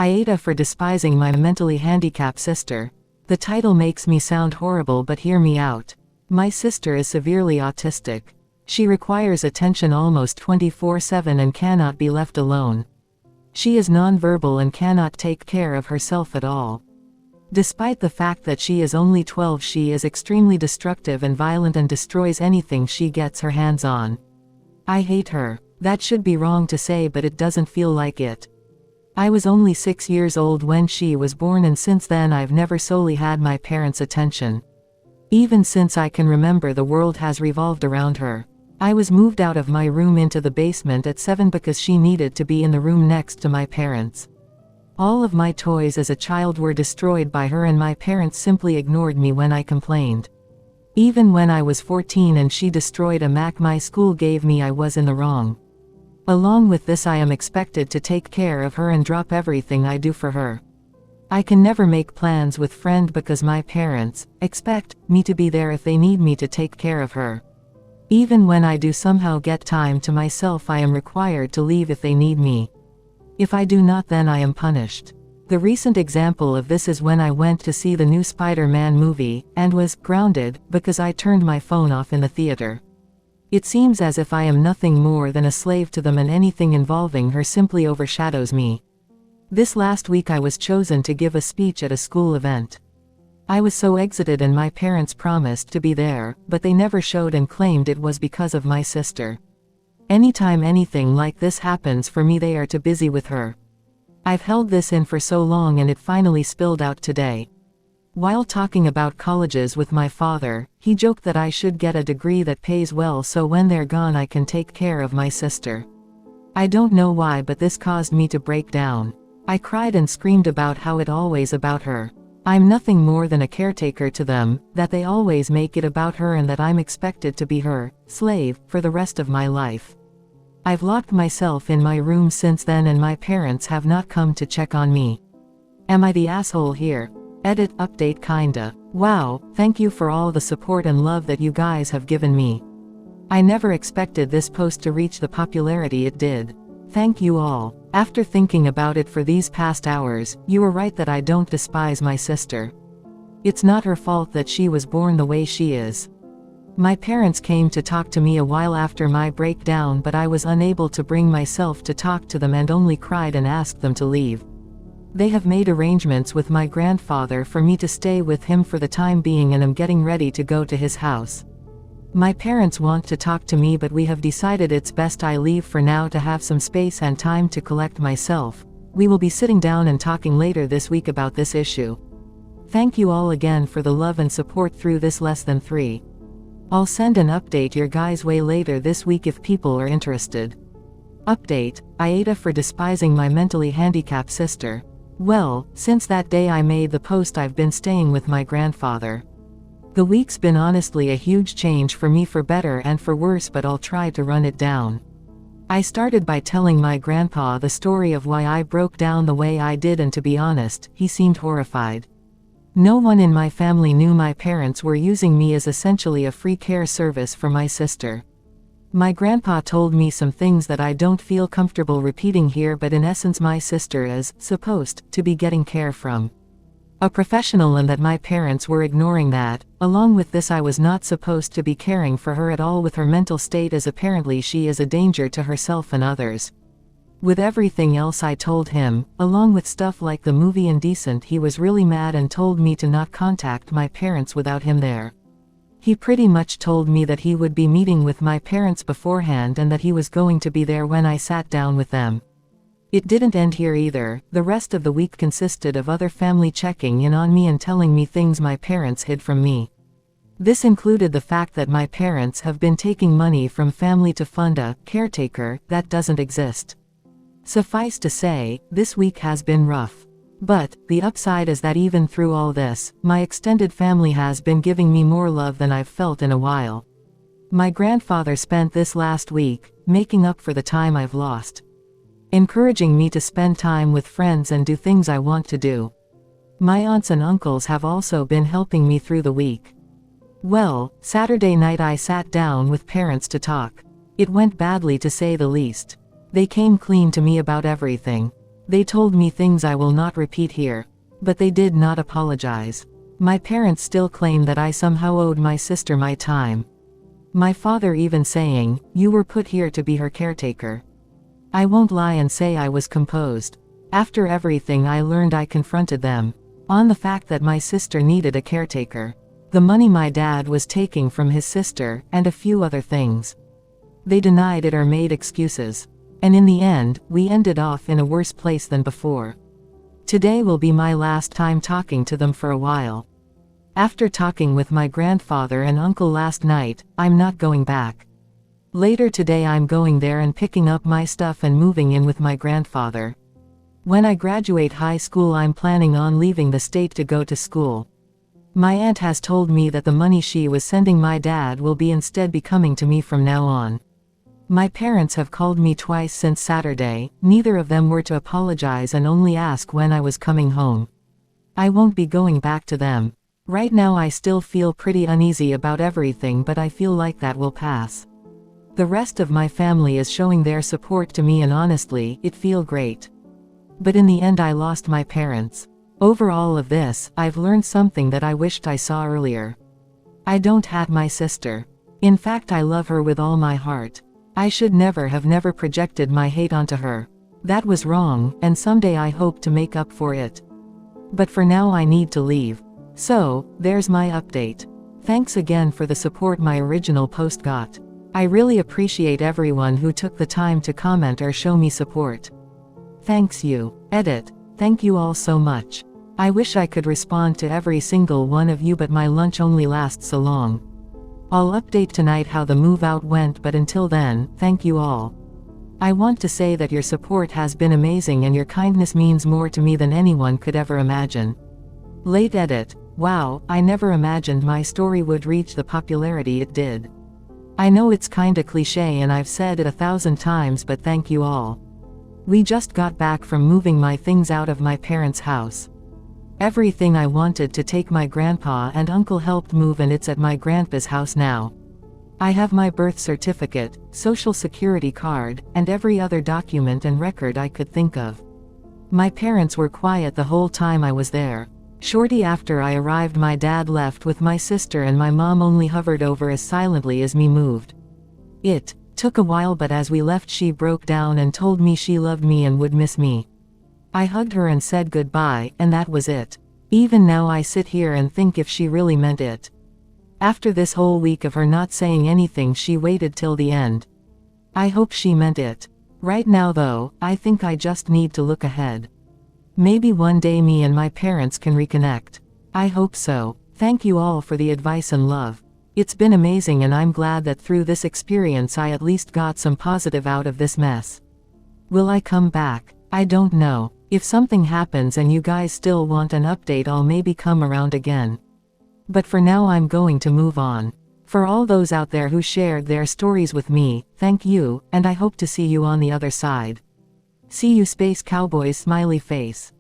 AITA for despising my mentally handicapped sister. The title makes me sound horrible, but hear me out. My sister is severely autistic. She requires attention almost 24/7 and cannot be left alone. She is nonverbal and cannot take care of herself at all. Despite the fact that she is only 12, she is extremely destructive and violent and destroys anything she gets her hands on. I hate her. That should be wrong to say, but it doesn't feel like it. I was only 6 years old when she was born, and since then I've never solely had my parents' attention. Even since I can remember, the world has revolved around her. I was moved out of my room into the basement at 7 because she needed to be in the room next to my parents. All of my toys as a child were destroyed by her, and my parents simply ignored me when I complained. Even when I was 14 and she destroyed a Mac my school gave me, I was in the wrong. Along with this, I am expected to take care of her and drop everything I do for her. I can never make plans with friend because my parents expect me to be there if they need me to take care of her. Even when I do somehow get time to myself, I am required to leave if they need me. If I do not, then I am punished. The recent example of this is when I went to see the new Spider-Man movie, and was grounded because I turned my phone off in the theater. It seems as if I am nothing more than a slave to them, and anything involving her simply overshadows me. This last week I was chosen to give a speech at a school event. I was so excited, and my parents promised to be there, but they never showed and claimed it was because of my sister. Anytime anything like this happens for me, they are too busy with her. I've held this in for so long, and it finally spilled out today. While talking about colleges with my father, he joked that I should get a degree that pays well so when they're gone I can take care of my sister. I don't know why, but this caused me to break down. I cried and screamed about how it always about her. I'm nothing more than a caretaker to them, that they always make it about her, and that I'm expected to be her slave for the rest of my life. I've locked myself in my room since then, and my parents have not come to check on me. Am I the asshole here? Edit update kinda. Wow, thank you for all the support and love that you guys have given me. I never expected this post to reach the popularity it did. Thank you all. After thinking about it for these past hours, you were right that I don't despise my sister. It's not her fault that she was born the way she is. My parents came to talk to me a while after my breakdown, but I was unable to bring myself to talk to them and only cried and asked them to leave. They have made arrangements with my grandfather for me to stay with him for the time being, and I'm getting ready to go to his house. My parents want to talk to me, but we have decided it's best I leave for now to have some space and time to collect myself. We will be sitting down and talking later this week about this issue. Thank you all again for the love and support through this less than 3. I'll send an update your guys' way later this week if people are interested. Update: AITA for despising my mentally handicapped sister. Well, since that day I made the post, I've been staying with my grandfather. The week's been honestly a huge change for me, for better and for worse, but I'll try to run it down. I started by telling my grandpa the story of why I broke down the way I did, and to be honest, he seemed horrified. No one in my family knew my parents were using me as essentially a free care service for my sister. My grandpa told me some things that I don't feel comfortable repeating here, but in essence my sister is supposed to be getting care from a professional, and that my parents were ignoring that. Along with this, I was not supposed to be caring for her at all with her mental state, as apparently she is a danger to herself and others. With everything else I told him, along with stuff like the movie Indecent, he was really mad and told me to not contact my parents without him there. He pretty much told me that he would be meeting with my parents beforehand and that he was going to be there when I sat down with them. It didn't end here either. The rest of the week consisted of other family checking in on me and telling me things my parents hid from me. This included the fact that my parents have been taking money from family to fund a caretaker that doesn't exist. Suffice to say, this week has been rough. But the upside is that even through all this, my extended family has been giving me more love than I've felt in a while. My grandfather spent this last week making up for the time I've lost, encouraging me to spend time with friends and do things I want to do. My aunts and uncles have also been helping me through the week. Well, Saturday night I sat down with parents to talk. It went badly, to say the least. They came clean to me about everything. They told me things I will not repeat here. But they did not apologize. My parents still claim that I somehow owed my sister my time. My father even saying, "You were put here to be her caretaker." I won't lie and say I was composed. After everything I learned, I confronted them on the fact that my sister needed a caretaker, the money my dad was taking from his sister, and a few other things. They denied it or made excuses. And in the end, we ended off in a worse place than before. Today will be my last time talking to them for a while. After talking with my grandfather and uncle last night, I'm not going back. Later today I'm going there and picking up my stuff and moving in with my grandfather. When I graduate high school, I'm planning on leaving the state to go to school. My aunt has told me that the money she was sending my dad will be instead be coming to me from now on. My parents have called me twice since Saturday, neither of them were to apologize and only ask when I was coming home. I won't be going back to them. Right now I still feel pretty uneasy about everything, but I feel like that will pass. The rest of my family is showing their support to me and honestly, it feel great. But in the end I lost my parents. Over all of this, I've learned something that I wished I saw earlier. I don't hate my sister. In fact, I love her with all my heart. I should never have projected my hate onto her. That was wrong, and someday I hope to make up for it. But for now I need to leave. So, there's my update. Thanks again for the support my original post got. I really appreciate everyone who took the time to comment or show me support. Thanks you. Edit. Thank you all so much. I wish I could respond to every single one of you, but my lunch only lasts so long. I'll update tonight how the move out went, but until then, thank you all. I want to say that your support has been amazing and your kindness means more to me than anyone could ever imagine. Late edit. Wow, I never imagined my story would reach the popularity it did. I know it's kinda cliche and I've said it 1,000 times, but thank you all. We just got back from moving my things out of my parents' house. Everything I wanted to take my grandpa and uncle helped move, and it's at my grandpa's house now. I have my birth certificate, social security card, and every other document and record I could think of. My parents were quiet the whole time I was there. Shortly after I arrived, my dad left with my sister and my mom only hovered over as silently as me moved. It took a while, but as we left she broke down and told me she loved me and would miss me. I hugged her and said goodbye, and that was it. Even now I sit here and think if she really meant it. After this whole week of her not saying anything, she waited till the end. I hope she meant it. Right now though, I think I just need to look ahead. Maybe one day me and my parents can reconnect. I hope so. Thank you all for the advice and love. It's been amazing, and I'm glad that through this experience I at least got some positive out of this mess. Will I come back? I don't know. If something happens and you guys still want an update, I'll maybe come around again. But for now I'm going to move on. For all those out there who shared their stories with me, thank you, and I hope to see you on the other side. See you, Space Cowboys smiley face.